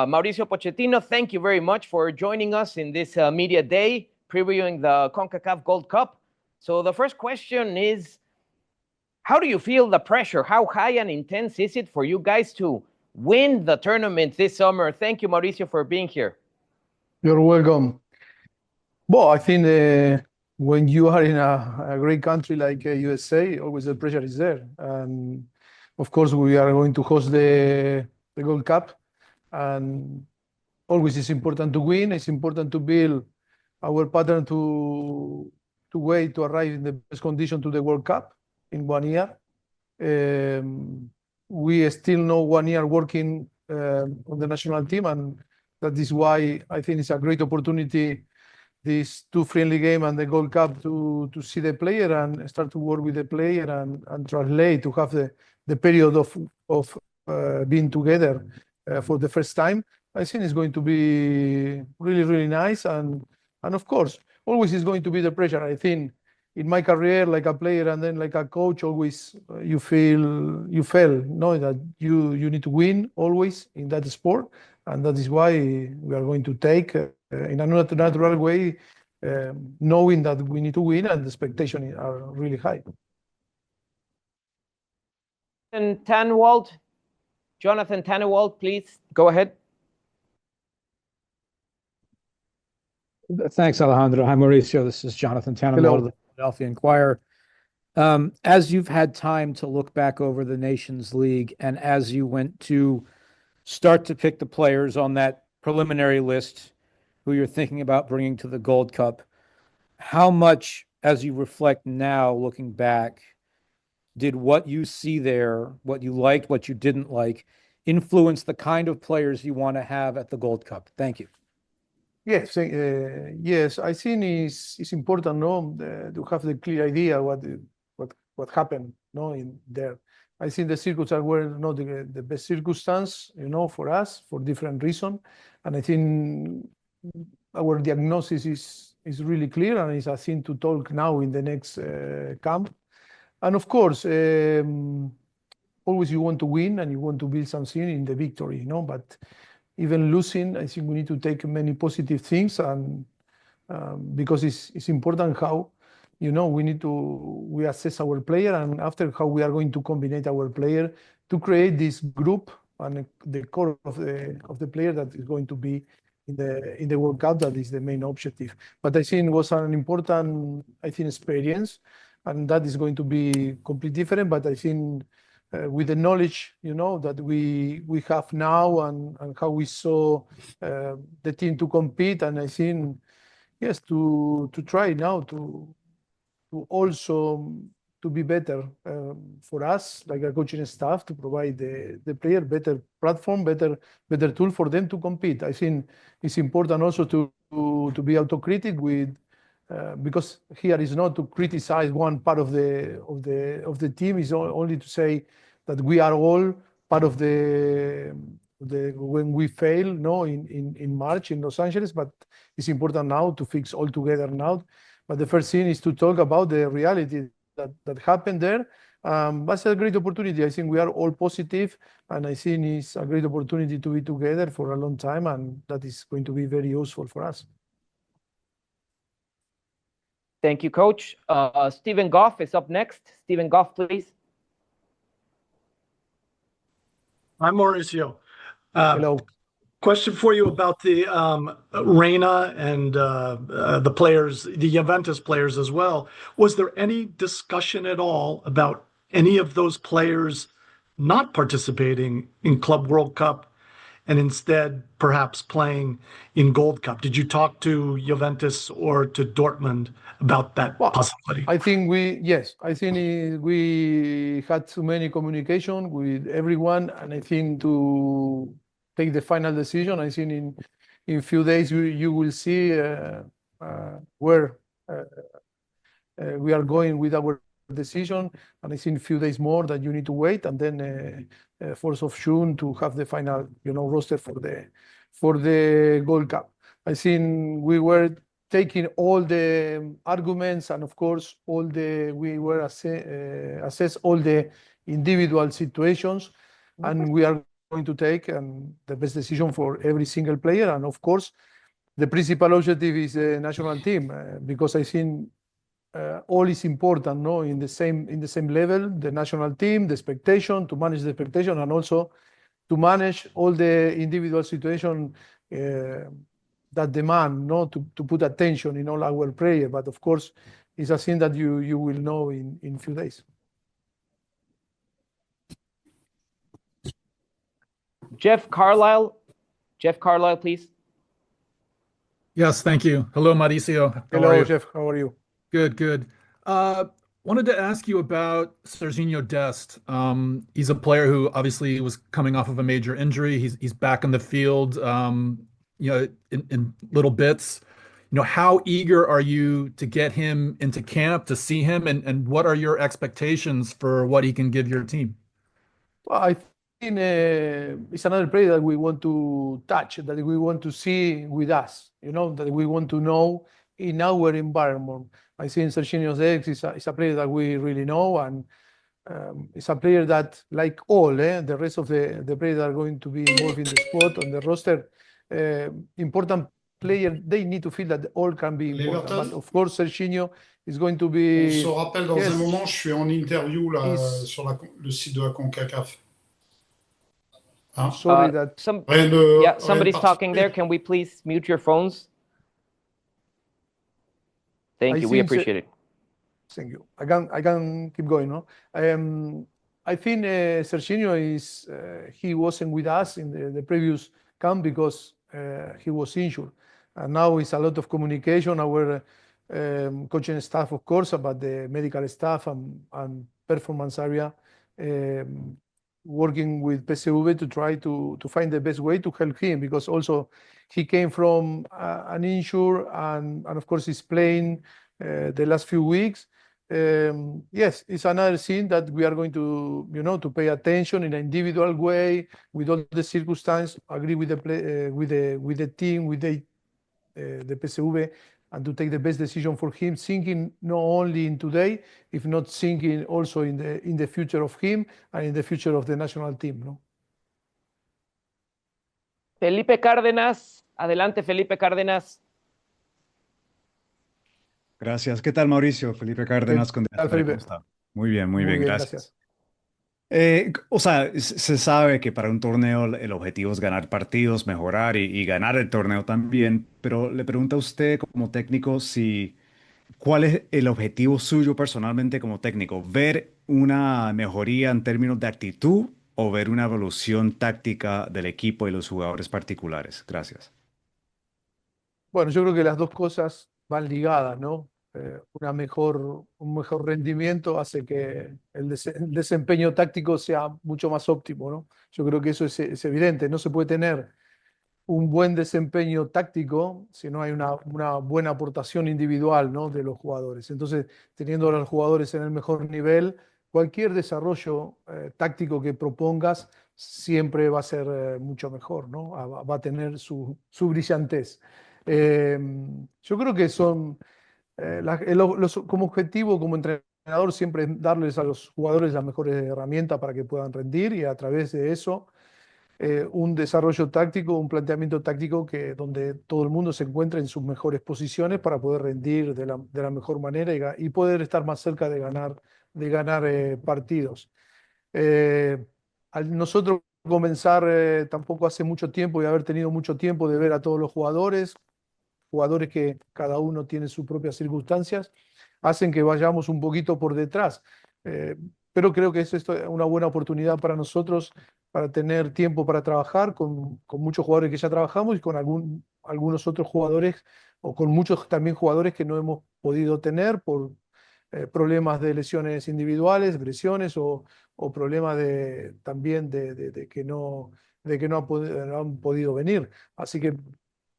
Mauricio Pochettino, thank you very much for joining us in this media day, previewing the CONCACAF Gold Cup. So the first question is, how do you feel the pressure? How high and intense is it for you guys to win the tournament this summer? Thank you, Mauricio, for being here. You're welcome. Well, I think when you are in a great country like USA, always the pressure is there. And of course, we are going to host the Gold Cup. And always it's important to win. It's important to build our pattern to wait to arrive in the best condition to the World Cup in 1 year. We still know 1 year working on the national team, and that is why I think it's a great opportunity, these two friendly games and the Gold Cup, to see the player and start to work with the player and translate to have the period of being together for the first time. I think it's going to be really, really nice. And of course, always is going to be the pressure. I think in my career, like a player and then like a coach, always you feel know that you need to win always in that sport. And that is why we are going to take in a natural way, knowing that we need to win and the expectations are really high. And Jonathan Tannewald, please go ahead. Thanks, Alejandro. Hi, Mauricio. This is Jonathan Tannewald of the Philadelphia Inquirer. As you've had time to look back over the Nations League, and as you went to start to pick the players on that preliminary list who you're thinking about bringing to the Gold Cup, how much, as you reflect now, looking back, did what you see there, what you liked, what you didn't like, influence the kind of players you want to have at the Gold Cup? Thank you. Yes, yes. I think it's important, no, to have the clear idea what happened, no, in there. I think the circumstances were not the best circumstance, for us for different reasons, and I think our diagnosis is really clear, and it's a thing to talk now in the next camp. And of course, always you want to win and you want to build something in the victory, But even losing, I think we need to take many positive things, and because it's important how, we assess our player, and after how we are going to combine our player to create this group and the core of the player that is going to be in the World Cup. That is the main objective. But I think it was an important, experience, and that is going to be completely different. But I think with the knowledge, that we have now and how we saw the team to compete, and I think, yes, to try now to also to be better for us, like a coaching staff, to provide the player better platform, better tool for them to compete. I think it's important also to be autocritic with. Because here is not to criticize one part of the team, is only to say that we are all part of the when we fail, in March in Los Angeles. But it's important now to fix all together now. But the first thing is to talk about the reality that happened there. That's a great opportunity. I think we are all positive, and I think it's a great opportunity to be together for a long time, and that is going to be very useful for us. Thank you, Coach. Stephen Goff is up next. Stephen Goff, please. Hi, Mauricio. Hello. Question for you about the Reina and the players, the Juventus players as well. Was there any discussion at all about any of those players not participating in Club World Cup and instead perhaps playing in Gold Cup? Did you talk to Juventus or to Dortmund about that possibility? I think we had too many communication with everyone, and I think to take the final decision, I think in few days you will see where we are going with our decision, and I think a few days more that you need to wait, and then 4th of June to have the final, roster for the Gold Cup. I think we were taking all the arguments, and of course we were assess all the individual situations, and we are going to take and the best decision for every single player. And of course, the principal objective is the national team because I think all is important, no, in the same level. The national team, the expectation, to manage the expectation, and also to manage all the individual situation that demand, no, to put attention in all our prayer. But of course, it's a thing that you will know in few days. Jeff Carlisle, please. Yes, thank you. Hello, Mauricio. How Hello, are you? Jeff. How are you? Good, good. Wanted to ask you about Serginho Dest. He's a player who obviously was coming off of a major injury. He's back in the field, in little bits. How eager are you to get him into camp, to see him, and what are your expectations for what he can give your team? Well, I think it's another player that we want to touch, that we want to see with us, that we want to know in our environment. I think Serginho Dest is a player that we really know, and it's a player that, like all the rest of the players that are going to be involved in the squad on the roster, important player, they need to feel that all can be important. But of course, Serginho is going to On be. se rappelle dans Yes. un moment, je suis en interview là, Is- sur le site de la CONCACAF. Hein? Sorry that. Rien de, rien de Somebody's talking there. particulier. Can we please mute your phones? Thank I you. We think appreciate it. Thank you. I can keep going, no? I think Serginho he wasn't with us in the previous camp because he was injured. And now it's a lot of communication, our coaching staff, of course, about the medical staff and performance area, working with PSV to try to find the best way to help him, because also he came from an injury and of course he's playing the last few weeks. Yes, it's another thing that we are going to, to pay attention in an individual way with all the circumstances, agree with the team, with the PSV, and to take the best decision for him, thinking not only in today, if not thinking also in the future of him and in the future of the national team, no? Felipe Cárdenas, adelante, Felipe Cárdenas. Gracias. ¿Qué tal, Mauricio? Felipe Cárdenas con tal, DF, Felipe? ¿cómo está? Muy bien, gracias. Gracias. O sea, se sabe que para un torneo el objetivo es ganar partidos, mejorar y ganar el torneo también, pero le pregunto a usted como técnico ¿cuál es el objetivo suyo personalmente como técnico? ¿Ver una mejoría en términos de actitud o ver una evolución táctica del equipo y los jugadores particulares? Gracias. Bueno, yo creo que las dos cosas van ligadas, ¿no? Un mejor rendimiento hace que el desempeño táctico sea mucho más óptimo, ¿no? Yo creo que eso es evidente. No se puede tener un buen desempeño táctico si no hay una buena aportación individual, ¿no?, de los jugadores. Entonces, teniendo a los jugadores en el mejor nivel, cualquier desarrollo táctico que propongas siempre va a ser mucho mejor, ¿no? Va a tener su brillantez. Yo creo que son, como objetivo, como entrenador, siempre es darles a los jugadores las mejores herramientas para que puedan rendir, y a través de eso un desarrollo táctico, un planteamiento táctico donde todo el mundo se encuentre en sus mejores posiciones para poder rendir de la mejor manera y poder estar más cerca de ganar partidos. Al nosotros comenzar tampoco hace mucho tiempo y haber tenido mucho tiempo de ver a todos los jugadores que cada uno tiene sus propias circunstancias, hacen que vayamos un poquito por detrás. Pero creo que es una buena oportunidad para nosotros para tener tiempo para trabajar con muchos jugadores que ya trabajamos y con algunos otros jugadores, o con muchos también jugadores que no hemos podido tener por problemas de lesiones individuales, lesiones o problemas también de que no han podido venir. Así que,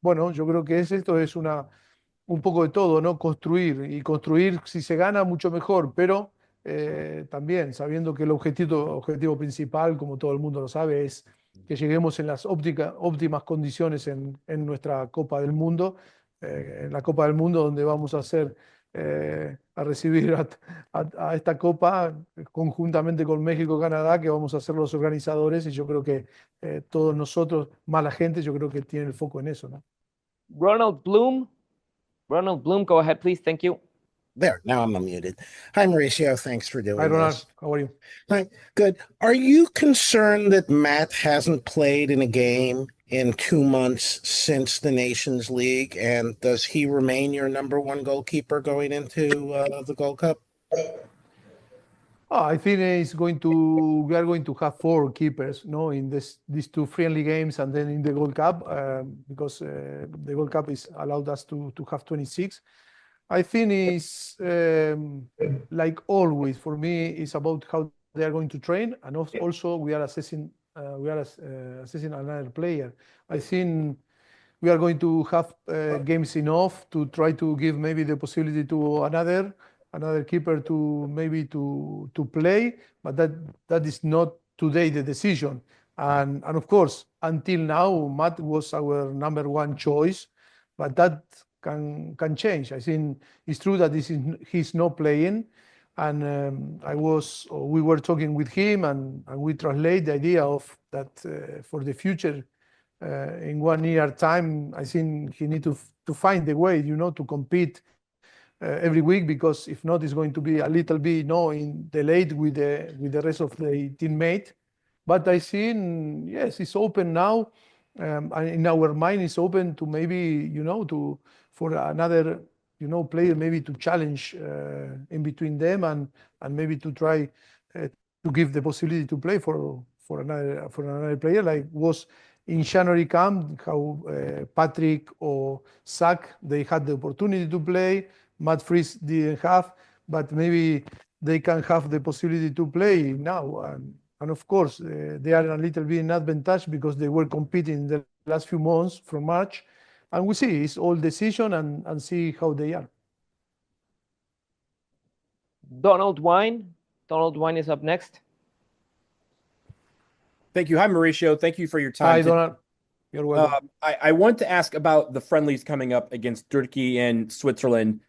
bueno, yo creo que esto es un poco de todo, ¿no? Construir, si se gana, mucho mejor, pero también sabiendo que el objetivo principal, como todo el mundo lo sabe, es que lleguemos en las óptimas condiciones en nuestra Copa del Mundo, en la Copa del Mundo, donde vamos a a recibir a esta copa conjuntamente con México y Canadá, que vamos a ser los organizadores, y yo creo que todos nosotros, más la gente, yo creo que tiene el foco en eso, ¿no? Ronald Bloom. Ronald Bloom, go ahead, please. Thank you. There, now I'm unmuted. Hi, Mauricio. Thanks for doing Hi, Ronald. this. How are you? Hi, good. Are you concerned that Matt hasn't played in a game in 2 months since the Nations League? And does he remain your number one goalkeeper going into the Gold Cup? I think we are going to have 4 keepers, no, in these 2 friendly games and then in the Gold Cup, because the Gold Cup is allowed us to have 26. I think it's like always for me, it's about how they are going to train, and also we are assessing another player. I think we are going to have games enough to try to give maybe the possibility to another keeper to maybe to play, but that is not today the decision. And of course, until now, Matt was our number 1 choice, but that can change. I think it's true that he's not playing, and we were talking with him, and we translate the idea of that for the future. In 1 year time, I think he need to find the way, to compete every week, because if not, it's going to be a little bit, delayed with the rest of the teammate. But I think, yes, it's open now. And in our mind, it's open to maybe, for another, player, maybe to challenge in between them, and maybe to try to give the possibility to play for another player, like was in January camp, how Patrick or Zach, they had the opportunity to play. Matt Fries didn't have, but maybe they can have the possibility to play now. And of course, they are a little bit in advantage because they were competing the last few months from March. And we see it's all decision and see how they are. Donald Wine. Donald Wine is up next. Thank you. Hi, Mauricio. Thank you for your time. Hi, Donald. You're welcome. I want to ask about the friendlies coming up against Turkey and Switzerland.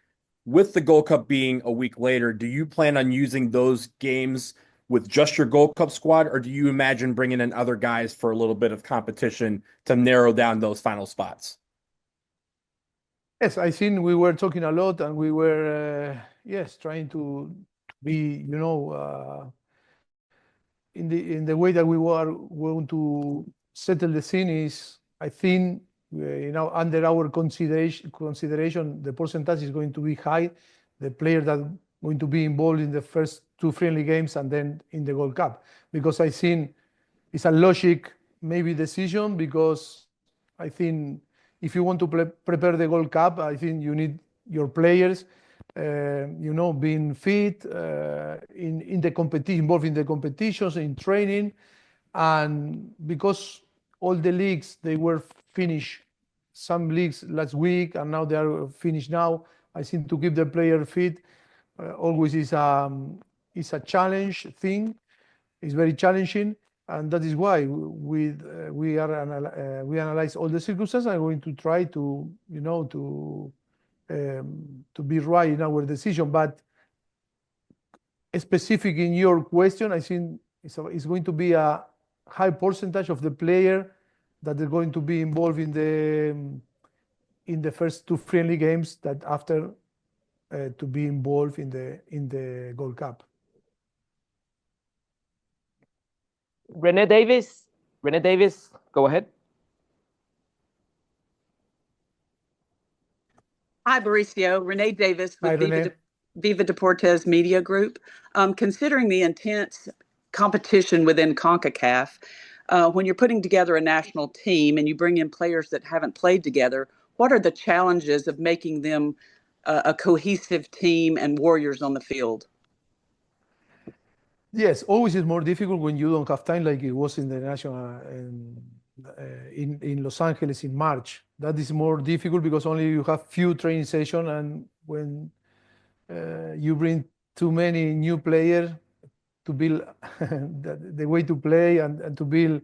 With the Gold Cup being a week later, do you plan on using those games with just your Gold Cup squad, or do you imagine bringing in other guys for a little bit of competition to narrow down those final spots? Yes, I think we were talking a lot, and we were, trying to be, in the way that we were going to settle the scene is, I think, under our consideration, the percentage is going to be high. The player that going to be involved in the first 2 friendly games and then in the Gold Cup, because I think it's a logic maybe decision, because I think if you want to prepare the Gold Cup, I think you need your players, being fit, in the competition, involved in the competitions, in training, and because all the leagues, they were finished, some leagues last week, and now they are finished now. I think to keep the player fit always is a challenge thing. It's very challenging, and that is why we analyze all the circumstances. I'm going to try to be right in our decision. But specific in your question, I think it's going to be a high percentage of the player that are going to be involved in the first 2 friendly games, that after to be involved in the Gold Cup. Renee Davis. Renee Davis, go ahead. Hi, Mauricio. Renee Davis Hi, with Renee. Viva Deportes Media Group. Considering the intense competition within CONCACAF, when you're putting together a national team and you bring in players that haven't played together, what are the challenges of making them a cohesive team and warriors on the field? Yes, always is more difficult when you don't have time, like it was in the national in Los Angeles in March. That is more difficult because only you have few training sessions, and when you bring too many new players to build the way to play and to build,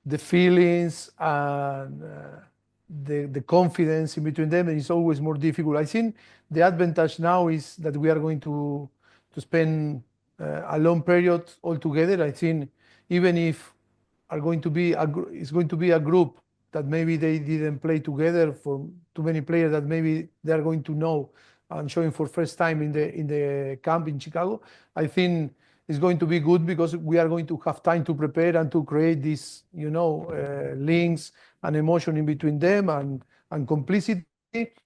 the feelings and the confidence in between them, and it's always more difficult. I think the advantage now is that we are going to spend a long period all together. I think even if it's going to be a group that maybe they didn't play together, for too many players that maybe they are going to know and showing for first time in the camp in Chicago. I think it's going to be good because we are going to have time to prepare and to create these, links and emotion in between them and complicity.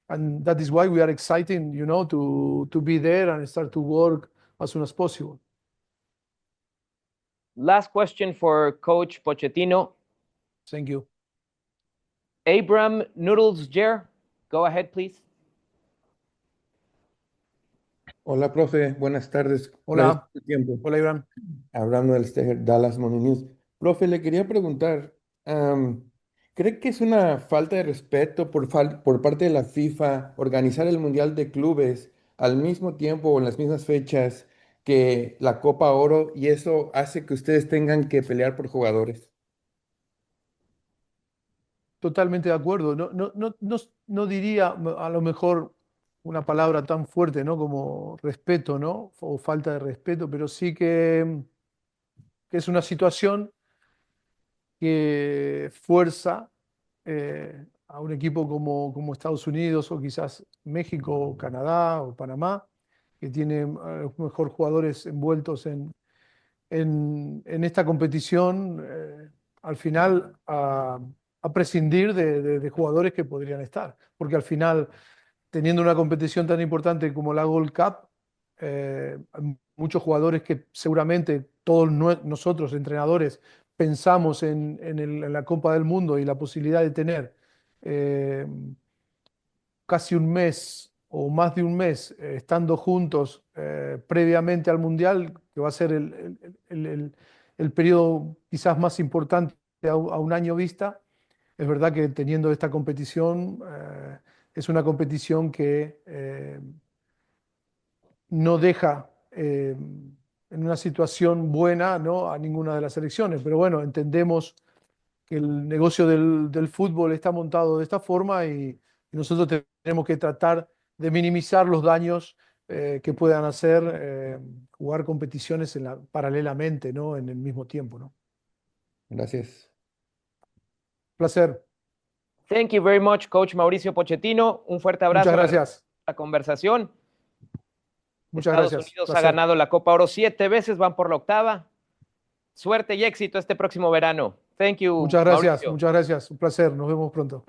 And that is why we are excited, to be there and start to work as soon as possible. Last question for Coach Pochettino. Thank you. Abram Noodles Jer, go ahead, please. Hola, profe. Buenas tardes. Hola. Gracias por su tiempo. Hola, Iván. Abraham del Steger, Dallas Morning News. Profe, le quería preguntar, ¿cree que es una falta de respeto por parte de la FIFA organizar el Mundial de Clubes al mismo tiempo o en las mismas fechas que la Copa Oro y eso hace que ustedes tengan que pelear por jugadores? Totalmente de acuerdo. No diría a lo mejor una palabra tan fuerte, ¿no? Como respeto, ¿no? O falta de respeto, pero sí que es una situación que fuerza a un equipo como Estados Unidos o quizás México, o Canadá o Panamá, que tiene a los mejores jugadores envueltos en esta competición, al final a prescindir de jugadores que podrían estar. Porque al final, teniendo una competición tan importante como la Gold Cup, hay muchos jugadores que seguramente todos nosotros, entrenadores, pensamos en la Copa del Mundo y la posibilidad de tener eh, casi un mes o más de un mes estando juntos previamente al Mundial, que va a ser el periodo quizás más importante a un año vista. Es verdad que teniendo esta competición, es una competición que no deja en una situación buena, ¿no? A ninguna de las selecciones. Pero bueno, entendemos que el negocio del fútbol está montado de esta forma y nosotros tenemos que tratar de minimizar los daños que puedan hacer jugar competiciones paralelamente, ¿no? En el mismo tiempo, ¿no? Gracias. Placer. Thank you very much, Coach Mauricio Pochettino. Un fuerte abrazo. Muchas gracias. A la conversación. Muchas Estados gracias. Unidos Placer. ha ganado la Copa Oro 7 veces, van por la 8ª. Suerte y éxito este próximo verano. Thank you. Muchas gracias, Mauricio. muchas gracias. Un placer. Nos vemos pronto.